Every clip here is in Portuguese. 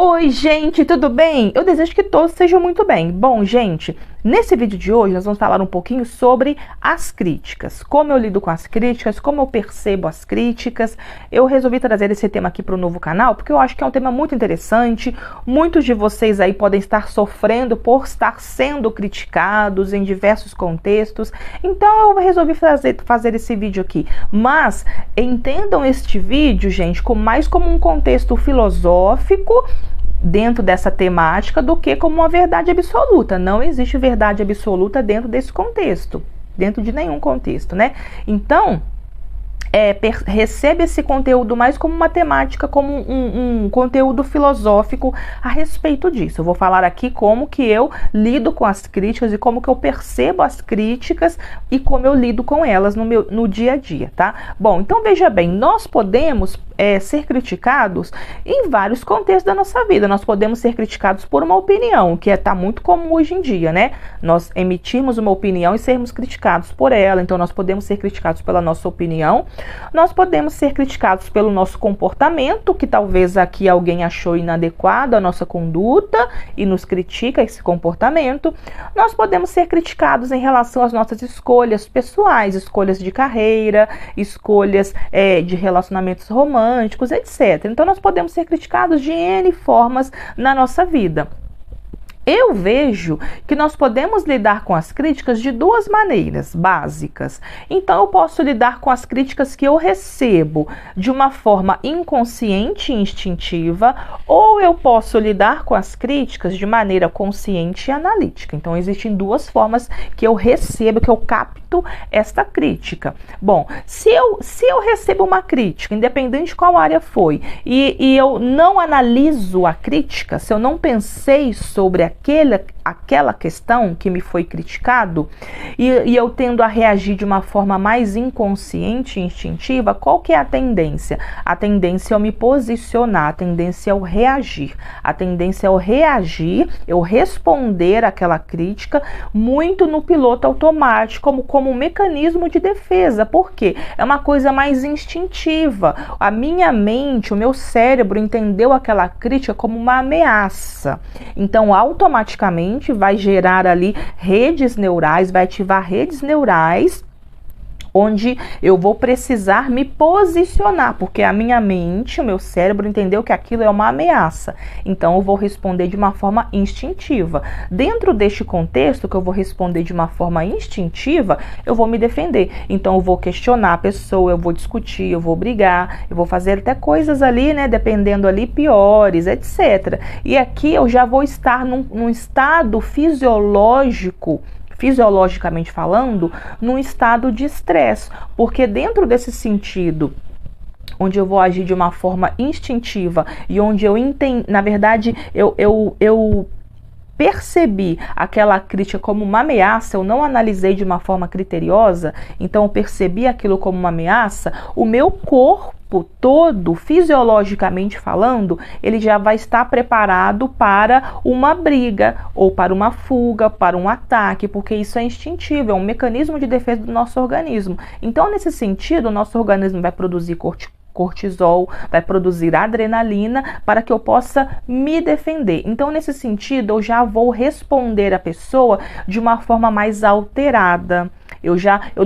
Oi, gente, tudo bem? Eu desejo que todos estejam muito bem. Bom, gente, nesse vídeo de hoje nós vamos falar um pouquinho sobre as críticas. Como eu lido com as críticas, como eu percebo as críticas. Eu resolvi trazer esse tema aqui para o novo canal porque eu acho que é um tema muito interessante. Muitos de vocês aí podem estar sofrendo por estar sendo criticados em diversos contextos. Então eu resolvi fazer esse vídeo aqui. Mas entendam este vídeo, gente, mais como um contexto filosófico dentro dessa temática do que como uma verdade absoluta. Não existe verdade absoluta dentro desse contexto, dentro de nenhum contexto, né? Então, recebe esse conteúdo mais como uma temática, como um conteúdo filosófico a respeito disso. Eu vou falar aqui como que eu lido com as críticas e como que eu percebo as críticas e como eu lido com elas no dia a dia, tá? Bom, então veja bem, nós podemos ser criticados em vários contextos da nossa vida. Nós podemos ser criticados por uma opinião, que tá muito comum hoje em dia, né? Nós emitirmos uma opinião e sermos criticados por ela. Então nós podemos ser criticados pela nossa opinião. Nós podemos ser criticados pelo nosso comportamento, que talvez aqui alguém achou inadequado a nossa conduta e nos critica esse comportamento. Nós podemos ser criticados em relação às nossas escolhas pessoais, escolhas de carreira, escolhas de relacionamentos românticos, etc. Então nós podemos ser criticados de N formas na nossa vida. Eu vejo que nós podemos lidar com as críticas de duas maneiras básicas. Então, eu posso lidar com as críticas que eu recebo de uma forma inconsciente e instintiva, ou eu posso lidar com as críticas de maneira consciente e analítica. Então, existem duas formas que eu recebo, que eu capto esta crítica. Bom, se eu recebo uma crítica, independente de qual área foi, e eu não analiso a crítica, se eu não pensei sobre aquela questão que me foi criticado e eu tendo a reagir de uma forma mais inconsciente e instintiva, qual que é a tendência? A tendência é eu me posicionar, a tendência é eu reagir. A tendência é eu reagir, eu responder àquela crítica muito no piloto automático, como um mecanismo de defesa. Por quê? É uma coisa mais instintiva. A minha mente, o meu cérebro entendeu aquela crítica como uma ameaça. Então, automaticamente vai gerar ali redes neurais, vai ativar redes neurais onde eu vou precisar me posicionar, porque a minha mente, o meu cérebro entendeu que aquilo é uma ameaça. Então eu vou responder de uma forma instintiva. Dentro deste contexto que eu vou responder de uma forma instintiva, eu vou me defender. Então eu vou questionar a pessoa, eu vou discutir, eu vou brigar, eu vou fazer até coisas ali, né, dependendo ali, piores, etc. E aqui eu já vou estar num estado fisiologicamente falando, num estado de estresse, porque dentro desse sentido, onde eu vou agir de uma forma instintiva e onde eu entendo, na verdade, eu percebi aquela crítica como uma ameaça, eu não analisei de uma forma criteriosa, então eu percebi aquilo como uma ameaça, o meu corpo todo, fisiologicamente falando, ele já vai estar preparado para uma briga, ou para uma fuga, para um ataque, porque isso é instintivo, é um mecanismo de defesa do nosso organismo. Então, nesse sentido, o nosso organismo vai produzir cortisol, vai produzir adrenalina para que eu possa me defender. Então, nesse sentido, eu já vou responder a pessoa de uma forma mais alterada. Eu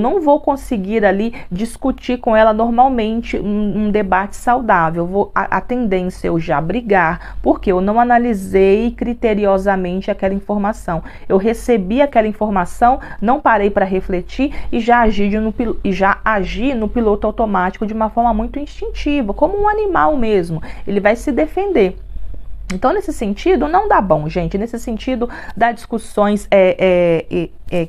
não vou conseguir ali discutir com ela normalmente um debate saudável. A tendência é eu já brigar, porque eu não analisei criteriosamente aquela informação. Eu recebi aquela informação, não parei para refletir e já agi no piloto automático de uma forma muito instintiva, como um animal mesmo. Ele vai se defender. Então, nesse sentido, não dá bom, gente. Nesse sentido, dá discussões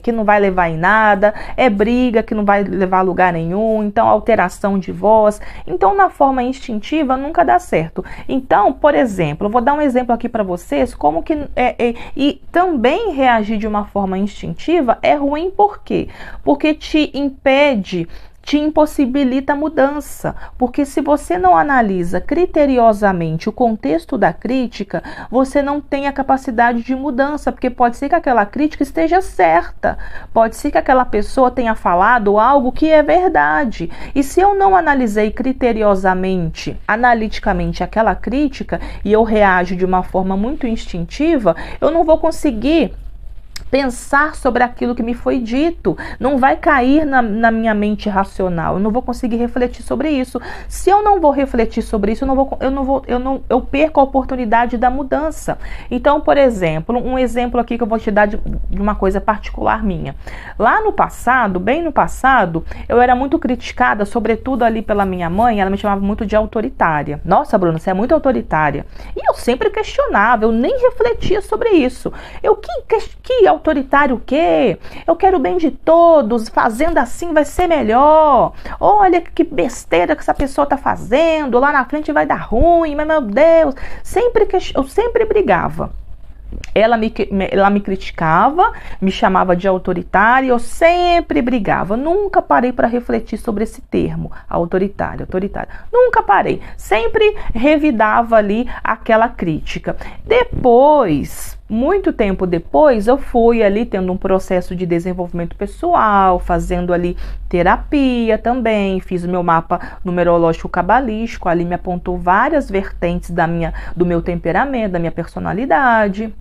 que não vai levar em nada, briga que não vai levar a lugar nenhum, então alteração de voz. Então, na forma instintiva, nunca dá certo. Então, por exemplo, eu vou dar um exemplo aqui para vocês, como que... e também reagir de uma forma instintiva é ruim, por quê? Porque te te impossibilita a mudança, porque se você não analisa criteriosamente o contexto da crítica, você não tem a capacidade de mudança, porque pode ser que aquela crítica esteja certa, pode ser que aquela pessoa tenha falado algo que é verdade, e se eu não analisei criteriosamente, analiticamente aquela crítica, e eu reajo de uma forma muito instintiva, eu não vou conseguir pensar sobre aquilo que me foi dito, não vai cair na minha mente racional, eu não vou conseguir refletir sobre isso. Se eu não vou refletir sobre isso, eu perco a oportunidade da mudança. Então, por exemplo, um exemplo aqui que eu vou te dar de uma coisa particular minha. Lá no passado, bem no passado, eu era muito criticada, sobretudo ali pela minha mãe, ela me chamava muito de autoritária. Nossa, Bruna, você é muito autoritária. E eu sempre questionava, eu nem refletia sobre isso. Que autoritário o quê? Eu quero o bem de todos, fazendo assim vai ser melhor. Olha que besteira que essa pessoa tá fazendo, lá na frente vai dar ruim, mas meu Deus, eu sempre brigava. Ela me criticava, me chamava de autoritária, eu sempre brigava, nunca parei para refletir sobre esse termo, autoritária, nunca parei, sempre revidava ali aquela crítica. Depois, muito tempo depois, eu fui ali tendo um processo de desenvolvimento pessoal, fazendo ali terapia também, fiz o meu mapa numerológico cabalístico, ali me apontou várias vertentes do meu temperamento, da minha personalidade,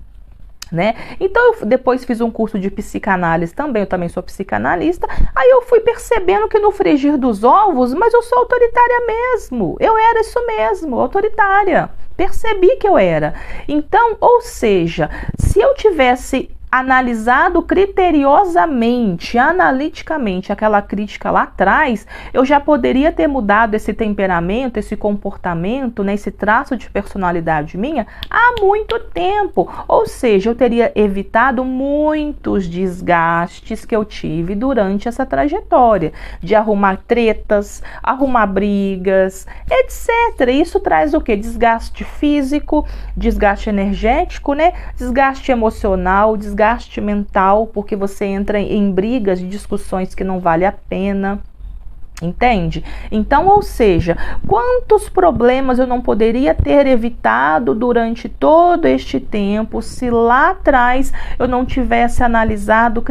né? Então eu depois fiz um curso de psicanálise também, eu também sou psicanalista, aí eu fui percebendo que no frigir dos ovos, mas eu sou autoritária mesmo, eu era isso mesmo, autoritária, percebi que eu era. Então, ou seja, se eu tivesse analisado criteriosamente, analiticamente aquela crítica lá atrás, eu já poderia ter mudado esse temperamento, esse comportamento, né, esse traço de personalidade minha há muito tempo. Ou seja, eu teria evitado muitos desgastes que eu tive durante essa trajetória, de arrumar tretas, arrumar brigas, etc. Isso traz o quê? Desgaste físico, desgaste energético, né? Desgaste emocional, desgaste mental, porque você entra em brigas, discussões que não vale a pena. Entende? Então, ou seja, quantos problemas eu não poderia ter evitado durante todo este tempo se lá atrás eu não tivesse analisado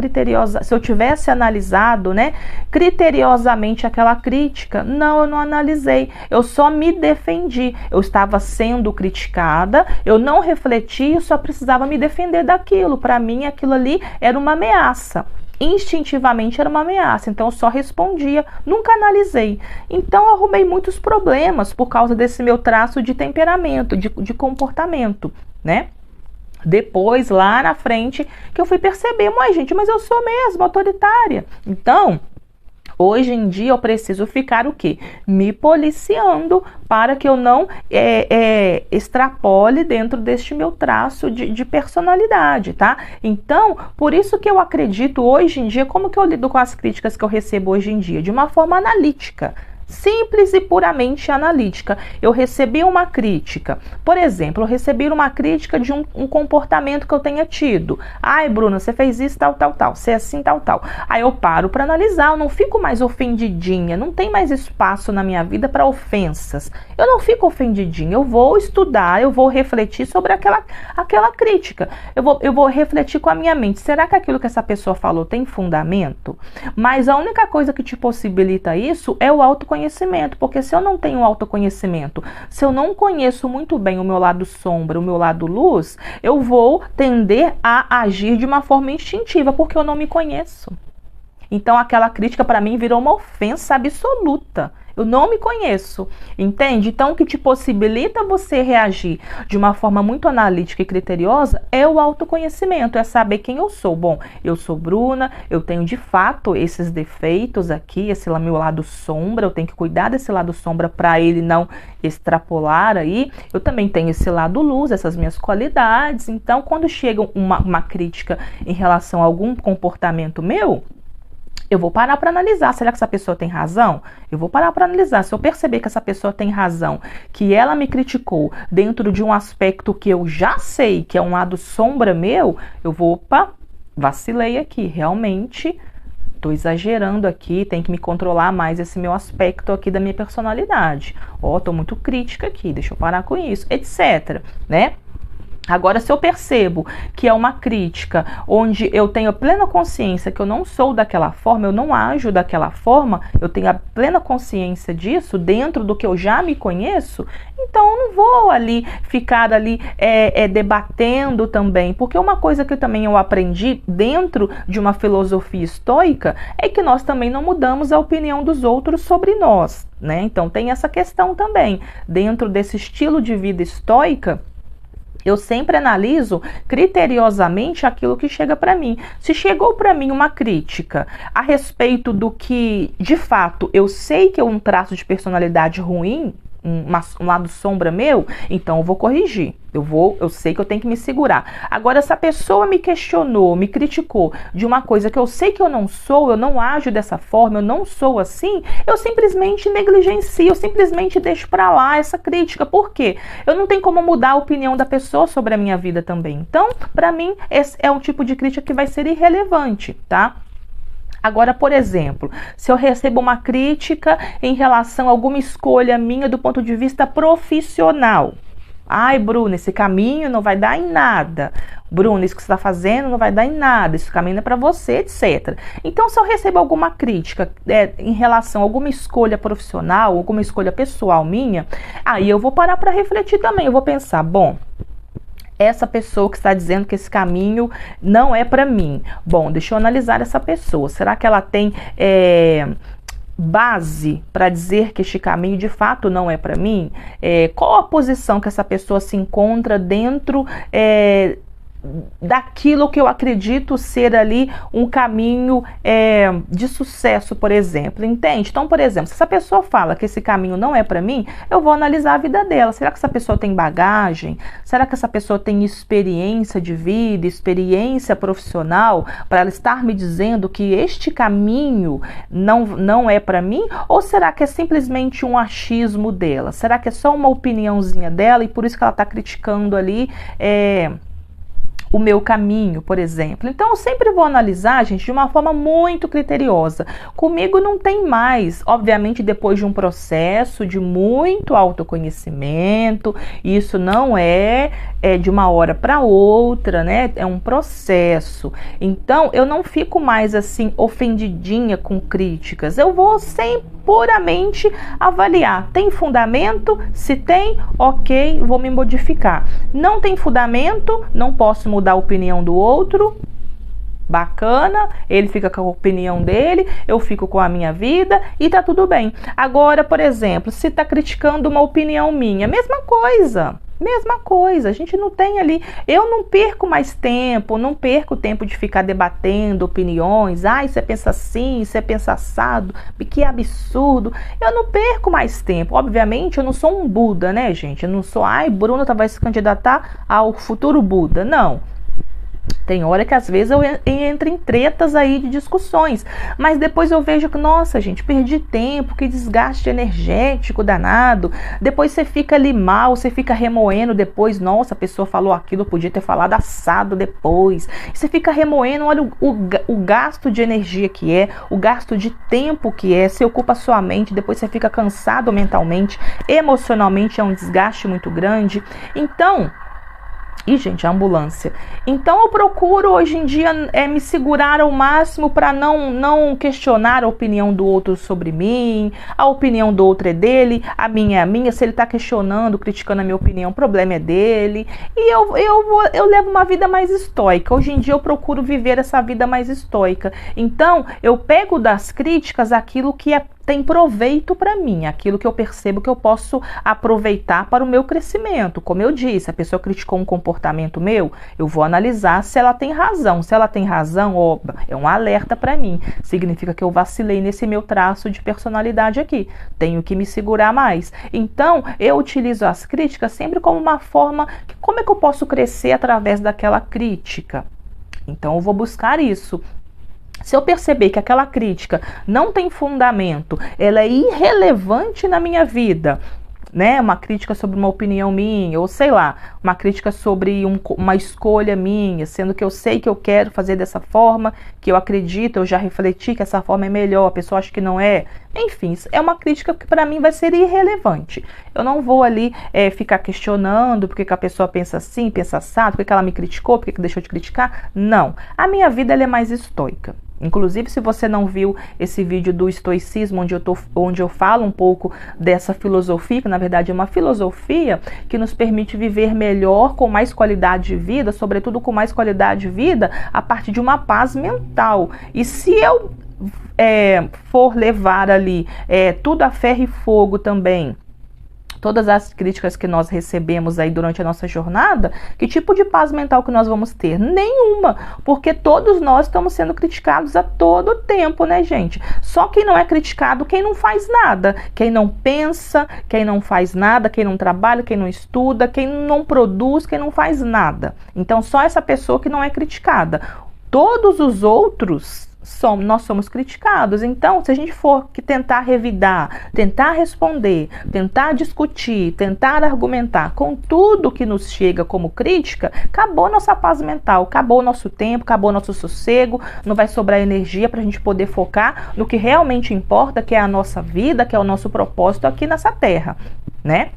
se eu tivesse analisado, né, criteriosamente aquela crítica? Não, eu não analisei, eu só me defendi, eu estava sendo criticada, eu não refleti, eu só precisava me defender daquilo. Para mim, aquilo ali era uma ameaça. Instintivamente era uma ameaça, então eu só respondia, nunca analisei. Então eu arrumei muitos problemas por causa desse meu traço de temperamento, de comportamento, né? Depois, lá na frente, que eu fui perceber, mas eu sou mesmo autoritária. Então, hoje em dia eu preciso ficar o quê? Me policiando para que eu não extrapole dentro deste meu traço de personalidade, tá? Então, por isso que eu acredito hoje em dia, como que eu lido com as críticas que eu recebo hoje em dia? De uma forma analítica. Simples e puramente analítica. Eu recebi uma crítica, por exemplo, eu recebi uma crítica de um comportamento que eu tenha tido. Ai, Bruna, você fez isso, tal, você é assim, tal. Aí eu paro para analisar, eu não fico mais ofendidinha, não tem mais espaço na minha vida para ofensas. Eu não fico ofendidinha, eu vou estudar, eu vou refletir sobre aquela crítica. Eu vou refletir com a minha mente. Será que aquilo que essa pessoa falou tem fundamento? Mas a única coisa que te possibilita isso é o autoconhecimento, porque se eu não tenho autoconhecimento, se eu não conheço muito bem o meu lado sombra, o meu lado luz, eu vou tender a agir de uma forma instintiva, porque eu não me conheço. Então aquela crítica para mim virou uma ofensa absoluta. Eu não me conheço, entende? Então o que te possibilita você reagir de uma forma muito analítica e criteriosa é o autoconhecimento, é saber quem eu sou. Bom, eu sou Bruna, eu tenho de fato esses defeitos aqui, esse meu lado sombra, eu tenho que cuidar desse lado sombra para ele não extrapolar aí. Eu também tenho esse lado luz, essas minhas qualidades. Então quando chega uma crítica em relação a algum comportamento meu, eu vou parar para analisar, será que essa pessoa tem razão? Eu vou parar para analisar, se eu perceber que essa pessoa tem razão, que ela me criticou dentro de um aspecto que eu já sei, que é um lado sombra meu, eu vou, opa, vacilei aqui, realmente tô exagerando aqui, tem que me controlar mais esse meu aspecto aqui da minha personalidade. Ó, tô muito crítica aqui, deixa eu parar com isso, etc, né? Agora, se eu percebo que é uma crítica onde eu tenho a plena consciência que eu não sou daquela forma, eu não ajo daquela forma, eu tenho a plena consciência disso dentro do que eu já me conheço, então eu não vou ali ficar ali debatendo também, porque uma coisa que também eu aprendi dentro de uma filosofia estoica é que nós também não mudamos a opinião dos outros sobre nós, né? Então tem essa questão também. Dentro desse estilo de vida estoica, eu sempre analiso criteriosamente aquilo que chega para mim. Se chegou para mim uma crítica a respeito do que, de fato, eu sei que é um traço de personalidade ruim, um lado sombra meu, então eu vou corrigir. Eu sei que eu tenho que me segurar. Agora, se a pessoa me questionou, me criticou de uma coisa que eu sei que eu não sou, eu não ajo dessa forma, eu não sou assim, eu simplesmente negligencio, eu simplesmente deixo pra lá essa crítica. Por quê? Eu não tenho como mudar a opinião da pessoa sobre a minha vida também. Então, pra mim, esse é um tipo de crítica que vai ser irrelevante, tá? Agora, por exemplo, se eu recebo uma crítica em relação a alguma escolha minha do ponto de vista profissional. Ai, Bruna, esse caminho não vai dar em nada. Bruna, isso que você está fazendo não vai dar em nada. Esse caminho é para você, etc. Então, se eu recebo alguma crítica em relação a alguma escolha profissional, alguma escolha pessoal minha, aí eu vou parar para refletir também. Eu vou pensar, bom, essa pessoa que está dizendo que esse caminho não é para mim. Bom, deixa eu analisar essa pessoa. Será que ela tem base para dizer que este caminho de fato não é para mim? Qual a posição que essa pessoa se encontra dentro daquilo que eu acredito ser ali um caminho de sucesso, por exemplo, entende? Então, por exemplo, se essa pessoa fala que esse caminho não é para mim, eu vou analisar a vida dela. Será que essa pessoa tem bagagem? Será que essa pessoa tem experiência de vida, experiência profissional para ela estar me dizendo que este caminho não é para mim? Ou será que é simplesmente um achismo dela? Será que é só uma opiniãozinha dela e por isso que ela está criticando ali o meu caminho, por exemplo? Então eu sempre vou analisar, gente, de uma forma muito criteriosa. Comigo não tem mais, obviamente, depois de um processo de muito autoconhecimento, isso não é de uma hora para outra, né? É um processo. Então eu não fico mais assim ofendidinha com críticas. Eu vou sempre puramente avaliar. Tem fundamento? Se tem, ok, vou me modificar. Não tem fundamento, não posso mudar a opinião do outro. Bacana, ele fica com a opinião dele, eu fico com a minha vida e tá tudo bem. Agora, por exemplo, se tá criticando uma opinião minha, mesma coisa. Mesma coisa, a gente não tem ali, eu não perco mais tempo, não perco tempo de ficar debatendo opiniões, você pensa assim, você pensa assado, que absurdo, eu não perco mais tempo. Obviamente eu não sou um Buda, né, gente, eu não sou, Bruna vai se candidatar ao futuro Buda, não. Tem hora que às vezes eu entro em tretas aí de discussões, mas depois eu vejo que, nossa, gente, perdi tempo, que desgaste energético danado. Depois você fica ali mal, você fica remoendo depois, nossa, a pessoa falou aquilo, podia ter falado assado depois. Você fica remoendo, olha o gasto de energia que é, o gasto de tempo que é, você ocupa a sua mente, depois você fica cansado mentalmente, emocionalmente é um desgaste muito grande. Então, gente, a ambulância. Então eu procuro hoje em dia me segurar ao máximo para não questionar a opinião do outro sobre mim. A opinião do outro é dele, a minha é a minha. Se ele está questionando, criticando a minha opinião, o problema é dele. E eu levo uma vida mais estoica. Hoje em dia eu procuro viver essa vida mais estoica. Então eu pego das críticas aquilo que tem proveito para mim, aquilo que eu percebo que eu posso aproveitar para o meu crescimento. Como eu disse, a pessoa criticou um comportamento meu, eu vou analisar se ela tem razão. Se ela tem razão, é um alerta para mim. Significa que eu vacilei nesse meu traço de personalidade aqui. Tenho que me segurar mais. Então, eu utilizo as críticas sempre como uma forma, como é que eu posso crescer através daquela crítica? Então, eu vou buscar isso. Se eu perceber que aquela crítica não tem fundamento, ela é irrelevante na minha vida, né, uma crítica sobre uma opinião minha, ou sei lá, uma crítica sobre uma escolha minha, sendo que eu sei que eu quero fazer dessa forma, que eu acredito, eu já refleti que essa forma é melhor, a pessoa acha que não é. Enfim, é uma crítica que para mim vai ser irrelevante. Eu não vou ali ficar questionando por que a pessoa pensa assim, pensa assado, por que ela me criticou, por que deixou de criticar. Não. A minha vida ela é mais estoica. Inclusive, se você não viu esse vídeo do estoicismo, onde eu falo um pouco dessa filosofia, que na verdade é uma filosofia que nos permite viver melhor, com mais qualidade de vida, sobretudo com mais qualidade de vida, a partir de uma paz mental. E se eu for levar ali tudo a ferro e fogo também, todas as críticas que nós recebemos aí durante a nossa jornada, que tipo de paz mental que nós vamos ter? Nenhuma, porque todos nós estamos sendo criticados a todo tempo, né, gente? Só quem não é criticado, quem não faz nada, quem não pensa, quem não faz nada, quem não trabalha, quem não estuda, quem não produz, quem não faz nada. Então, só essa pessoa que não é criticada. Todos os outros nós somos criticados. Então, se a gente for tentar revidar, tentar responder, tentar discutir, tentar argumentar com tudo que nos chega como crítica, acabou nossa paz mental, acabou nosso tempo, acabou nosso sossego, não vai sobrar energia para a gente poder focar no que realmente importa, que é a nossa vida, que é o nosso propósito aqui nessa terra, né?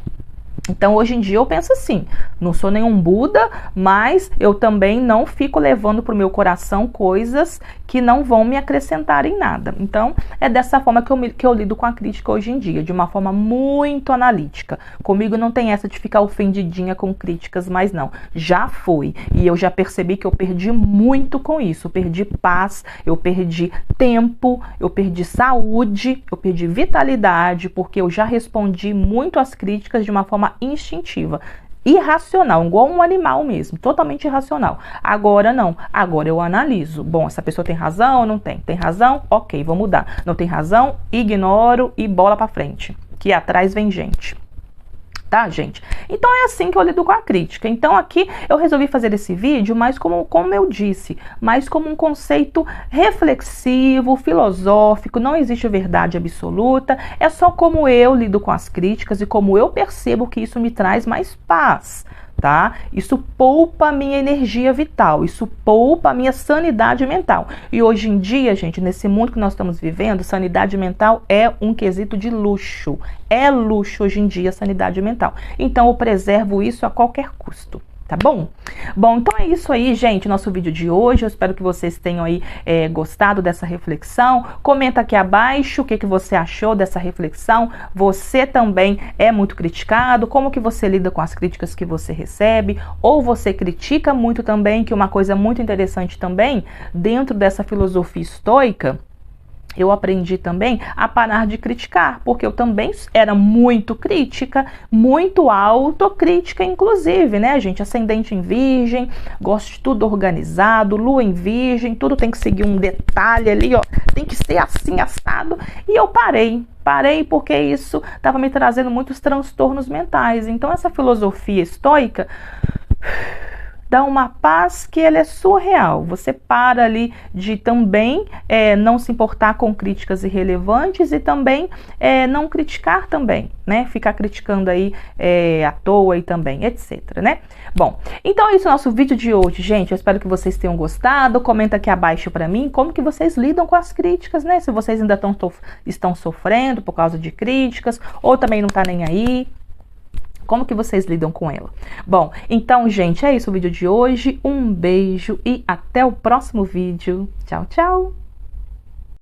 Então, hoje em dia eu penso assim, não sou nenhum Buda, mas eu também não fico levando para o meu coração coisas que não vão me acrescentar em nada. Então, é dessa forma que eu lido com a crítica hoje em dia, de uma forma muito analítica. Comigo não tem essa de ficar ofendidinha com críticas, mas não. Já fui. E eu já percebi que eu perdi muito com isso. Eu perdi paz, eu perdi tempo, eu perdi saúde, eu perdi vitalidade, porque eu já respondi muito às críticas de uma forma instintiva, irracional, igual um animal mesmo, totalmente irracional. Agora não, agora eu analiso. Bom, essa pessoa tem razão ou não tem? Tem razão? Ok, vou mudar. Não tem razão? Ignoro e bola pra frente, que atrás vem gente. Tá, gente? Então é assim que eu lido com a crítica. Então aqui eu resolvi fazer esse vídeo mais como eu disse, mais como um conceito reflexivo, filosófico, não existe verdade absoluta, é só como eu lido com as críticas e como eu percebo que isso me traz mais paz. Tá? Isso poupa a minha energia vital, isso poupa a minha sanidade mental. E hoje em dia, gente, nesse mundo que nós estamos vivendo, sanidade mental é um quesito de luxo. É luxo hoje em dia, sanidade mental. Então, eu preservo isso a qualquer custo. Tá bom? Bom, então é isso aí, gente, nosso vídeo de hoje. Eu espero que vocês tenham aí gostado dessa reflexão. Comenta aqui abaixo o que você achou dessa reflexão. Você também é muito criticado? Como que você lida com as críticas que você recebe? Ou você critica muito também, que uma coisa muito interessante também, dentro dessa filosofia estoica, eu aprendi também a parar de criticar, porque eu também era muito crítica, muito autocrítica, inclusive, né, gente? Ascendente em Virgem, gosto de tudo organizado, Lua em Virgem, tudo tem que seguir um detalhe ali, ó, tem que ser assim, assado. E eu parei porque isso estava me trazendo muitos transtornos mentais. Então, essa filosofia estoica dá uma paz que ela é surreal. Você para ali de também não se importar com críticas irrelevantes e também não criticar também, né? Ficar criticando aí à toa e também, etc, né? Bom, então é isso o nosso vídeo de hoje, gente. Eu espero que vocês tenham gostado. Comenta aqui abaixo pra mim como que vocês lidam com as críticas, né? Se vocês ainda estão sofrendo por causa de críticas ou também não tá nem aí. Como que vocês lidam com ela? Bom, então, gente, é isso o vídeo de hoje. Um beijo e até o próximo vídeo. Tchau, tchau!